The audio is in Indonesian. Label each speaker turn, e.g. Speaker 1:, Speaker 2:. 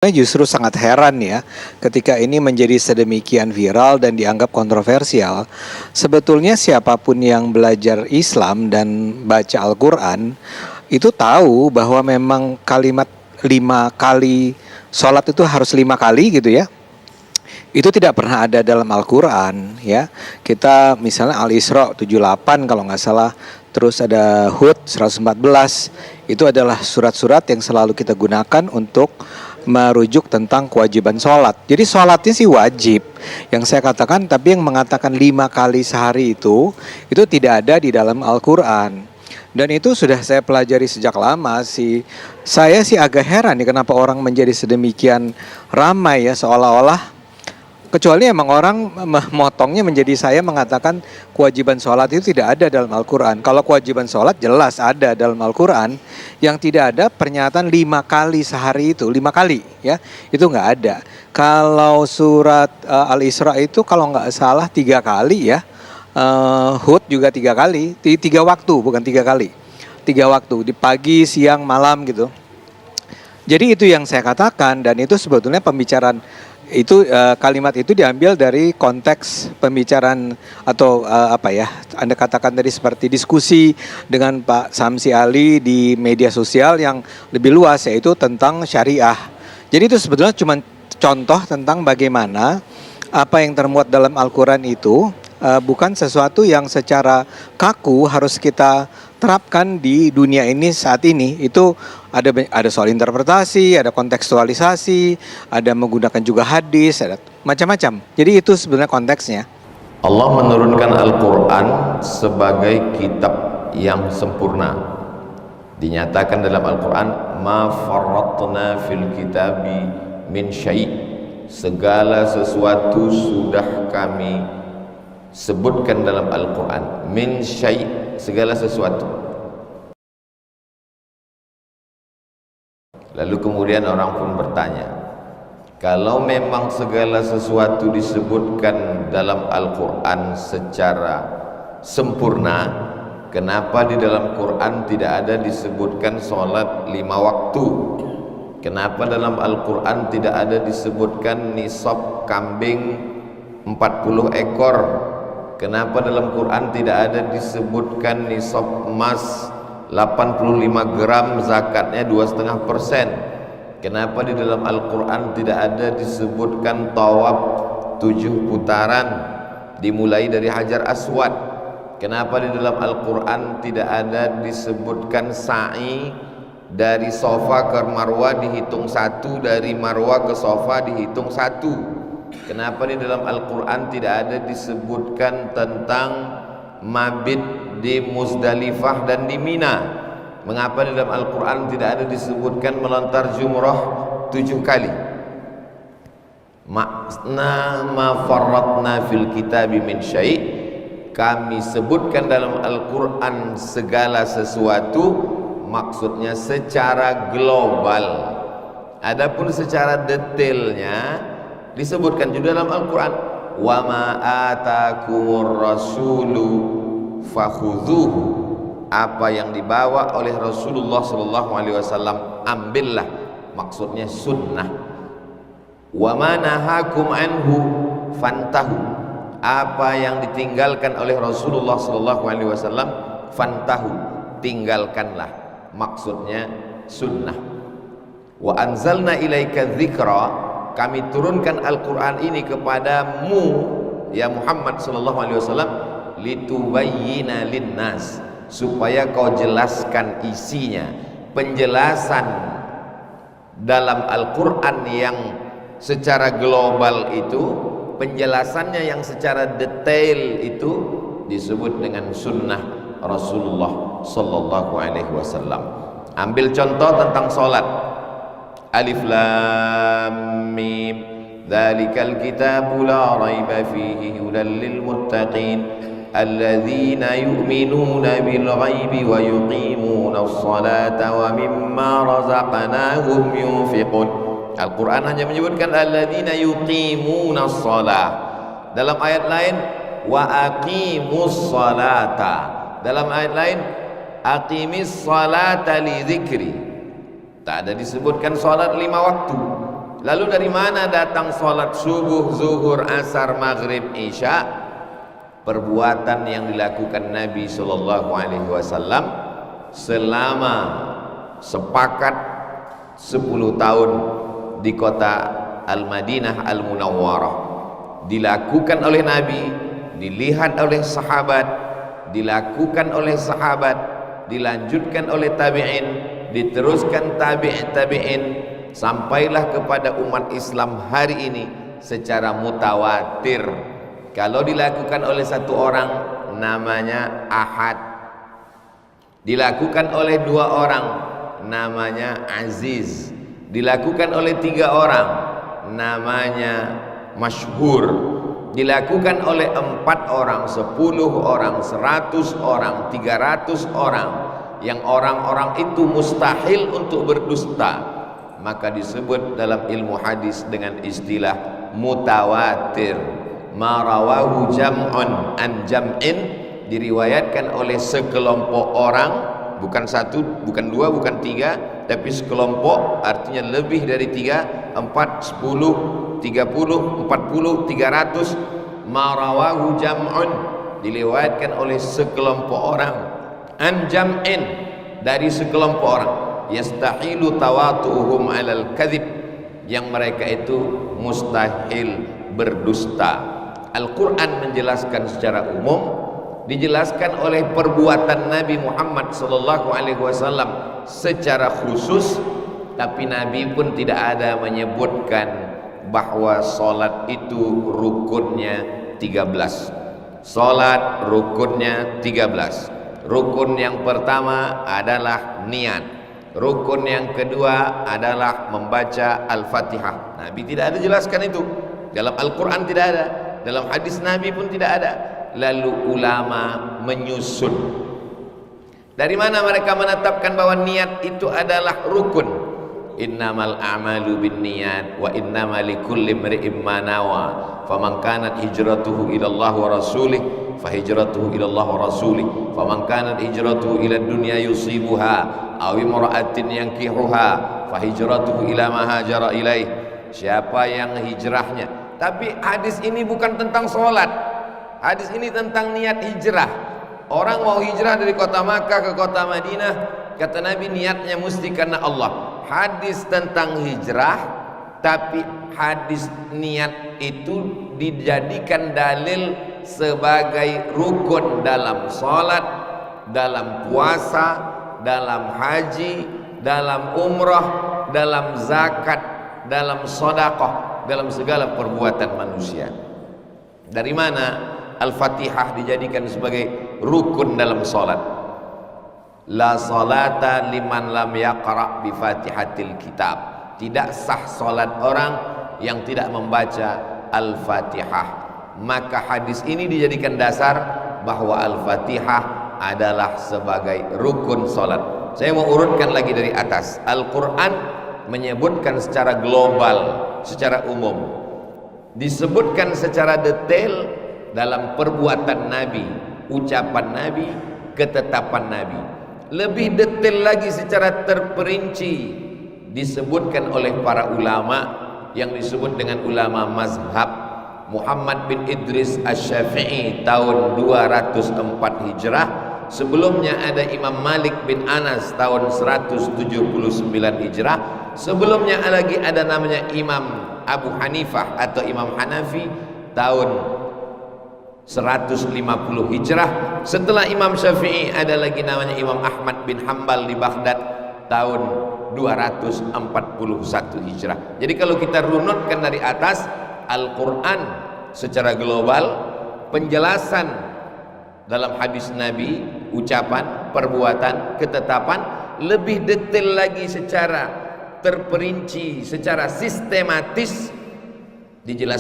Speaker 1: Saya justru sangat heran ya, ketika ini menjadi sedemikian viral dan dianggap kontroversial. Sebetulnya siapapun yang belajar Islam dan baca Al-Quran, itu tahu bahwa memang kalimat 5 kali sholat itu harus 5 kali gitu ya. Itu tidak pernah ada dalam Al-Quran ya. Kita misalnya Al-Isra 78 kalau nggak salah, terus ada Hud 114. Itu adalah surat-surat yang selalu kita gunakan untuk merujuk tentang kewajiban sholat. Jadi sholatnya sih wajib, yang saya katakan, tapi yang mengatakan 5 kali sehari itu tidak ada di dalam Al-Quran. Dan itu sudah saya pelajari sejak lama sih. Saya sih agak heran nih kenapa orang menjadi sedemikian ramai ya, seolah-olah, kecuali emang orang memotongnya menjadi saya mengatakan kewajiban sholat itu tidak ada dalam Al-Quran. Kalau kewajiban sholat jelas ada dalam Al-Quran. Yang tidak ada pernyataan 5 kali sehari itu, 5 kali ya, itu nggak ada. Kalau surat Al-Isra itu kalau nggak salah 3 kali ya. Hud juga 3 kali, 3 waktu bukan 3 kali. 3 waktu, di pagi, siang, malam gitu. Jadi itu yang saya katakan, dan itu sebetulnya pembicaraan itu, kalimat itu diambil dari konteks pembicaraan atau apa ya, Anda katakan tadi seperti diskusi dengan Pak Samsi Ali di media sosial yang lebih luas, yaitu tentang syariah. Jadi itu sebetulnya cuma contoh tentang bagaimana apa yang termuat dalam Al-Quran itu bukan sesuatu yang secara kaku harus kita terapkan di dunia ini saat ini. Itu ada soal interpretasi, ada kontekstualisasi, ada menggunakan juga hadis, ada macam-macam. Jadi itu sebenarnya konteksnya.
Speaker 2: Allah menurunkan Al-Quran sebagai kitab yang sempurna. Dinyatakan dalam Al-Quran, ma farratna fil kitabi min syai'. Segala sesuatu sudah kami sebutkan dalam Al-Quran. Min syai', segala sesuatu. Lalu kemudian orang pun bertanya, kalau memang segala sesuatu disebutkan dalam Al-Quran secara sempurna, kenapa di dalam Quran tidak ada disebutkan sholat 5 waktu? Kenapa dalam Al-Quran tidak ada disebutkan nisab kambing 40 ekor? Kenapa dalam Quran tidak ada disebutkan nisab emas 85 gram zakatnya 2,5%? Kenapa di dalam Al-Quran tidak ada disebutkan tawaf 7 putaran dimulai dari Hajar Aswad? Kenapa di dalam Al-Quran tidak ada disebutkan sa'i dari Sofa ke Marwah dihitung 1, dari Marwah ke Sofa dihitung 1? Kenapa di dalam Al-Quran tidak ada disebutkan tentang mabit di Muzdalifah dan di Mina? Mengapa di dalam Al-Quran tidak ada disebutkan melontar jumrah 7 kali? Makna ma farratna fil kitabi min syai', kami sebutkan dalam Al-Quran segala sesuatu, maksudnya secara global. Adapun secara detailnya disebutkan juga dalam Al-Quran, wa ma atakumur rasulu fakhudhuhu. Apa yang dibawa oleh Rasulullah SAW ambillah, maksudnya sunnah. Wa ma nahakum anhu fantahu. Apa yang ditinggalkan oleh Rasulullah SAW fantahu, tinggalkanlah, maksudnya sunnah. Wa anzalna ilaika dzikra, kami turunkan Al-Quran ini kepadamu ya Muhammad SAW, litubayyina linnas, supaya kau jelaskan isinya. Penjelasan dalam Al-Quran yang secara global itu, penjelasannya yang secara detail itu disebut dengan sunnah Rasulullah Sallallahu Alaihi Wasallam. Ambil contoh tentang solat. Alif Lam Mim, dzalikal kitabu la raiba fihi hudal lil muttaqin alladzina yu'minuna bil ghaibi wa yuqimuna as-salata wa mimma razaqnahum yunfiqun. Al-Quran hanya menyebutkan alladzina yuqimuna as-salah. Dalam ayat lain wa aqimus salata. Dalam ayat lain aqimis salata li dzikri. Tak ada disebutkan salat 5 waktu. Lalu dari mana datang sholat subuh, zuhur, asar, maghrib, isya? Perbuatan yang dilakukan Nabi Shallallahu Alaihi Wasallam selama sepakat 10 tahun di kota Al-Madinah Al-Munawwarah, dilakukan oleh Nabi, dilihat oleh sahabat, dilakukan oleh sahabat, dilanjutkan oleh tabi'in, diteruskan tabi'in, sampailah kepada umat Islam hari ini secara mutawatir. Kalau dilakukan oleh satu orang namanya ahad, dilakukan oleh 2 orang namanya aziz, dilakukan oleh 3 orang namanya masyhur, dilakukan oleh 4 orang, 10 orang, 100 orang, 300 orang, yang orang-orang itu mustahil untuk berdusta, maka disebut dalam ilmu hadis dengan istilah mutawatir. Ma rawahu jam'un an jam'in, diriwayatkan oleh sekelompok orang, bukan 1, bukan 2, bukan 3, tapi sekelompok, artinya lebih dari 3, 4, 10, 30, 40, 300. Ma rawahu jam'un, diriwayatkan oleh sekelompok orang, an jam'in, dari sekelompok orang, yastahilu tawatu'uhum 'alal kadhib, yang mereka itu mustahil berdusta. Al-Quran menjelaskan secara umum, dijelaskan oleh perbuatan Nabi Muhammad sallallahu alaihi wasallam secara khusus, tapi Nabi pun tidak ada menyebutkan bahwa salat itu rukunnya 13. Salat rukunnya 13. Rukun yang pertama adalah niat. Rukun yang kedua adalah membaca Al-Fatihah. Nabi tidak ada jelaskan itu. Dalam Al-Quran tidak ada, dalam hadis Nabi pun tidak ada. Lalu ulama menyusun. Dari mana mereka menetapkan bahwa niat itu adalah rukun? Innamal a'malu binniyat wa innamal likulli imri'in ma nawa. Faman kanat hijratuhu ila Allah wa rasulih fahijratuhu ila Allah wa rasulih. Faman kanat hijratuhu ila dunya yusibuha aw imra'atin yankihuha fahijratuhu ila ma hajara ilaih. Siapa yang hijrahnya. Tapi hadis ini bukan tentang sholat. Hadis ini tentang niat hijrah. Orang mau hijrah dari kota Makkah ke kota Madinah, kata Nabi niatnya mesti karena Allah. Hadis tentang hijrah, tapi hadis niat itu dijadikan dalil sebagai rukun dalam sholat, dalam puasa, dalam haji, dalam umrah, dalam zakat, dalam sedekah, dalam segala perbuatan manusia. Dari mana Al-Fatihah dijadikan sebagai rukun dalam salat? La salata liman lam yaqra bi Fatihatil Kitab. Tidak sah salat orang yang tidak membaca Al-Fatihah. Maka hadis ini dijadikan dasar bahwa Al-Fatihah adalah sebagai rukun salat. Saya mau urutkan lagi dari atas. Al-Quran menyebutkan secara global, secara umum, disebutkan secara detail dalam perbuatan Nabi, ucapan Nabi, ketetapan Nabi. Lebih detail lagi secara terperinci disebutkan oleh para ulama yang disebut dengan ulama mazhab. Muhammad bin Idris Asy-Syafi'i tahun 204 Hijrah. Sebelumnya ada Imam Malik bin Anas tahun 179 Hijrah. Sebelumnya lagi ada namanya Imam Abu Hanifah atau Imam Hanafi tahun 150 Hijrah. Setelah Imam Syafi'i ada lagi namanya Imam Ahmad bin Hambal di Baghdad tahun 241 Hijrah. Jadi kalau kita runutkan dari atas, Al-Quran secara global, penjelasan dalam hadis Nabi, ucapan, perbuatan, ketetapan, lebih detail lagi secara terperinci, secara sistematis dijelaskan